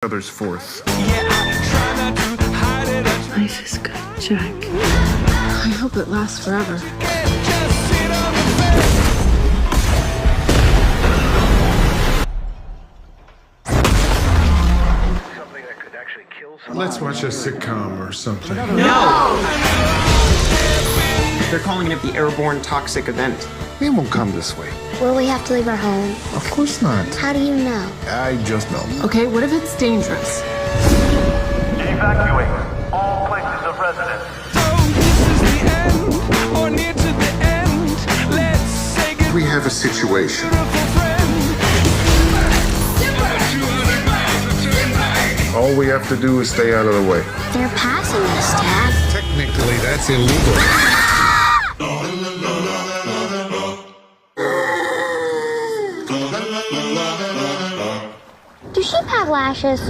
other's fourth. Life is good, Jack. I hope it lasts forever. Let's watch a sitcom or something. No! They're calling it the airborne toxic event. We won't come this way. Will we have to leave our home? Of course not. How do you know? I just know. Okay, what if it's dangerous? Evacuate all places of residence. We have a situation. All we have to do is stay out of the way. They're passing us, Dad. Technically, that's illegal. Do sheep have lashes?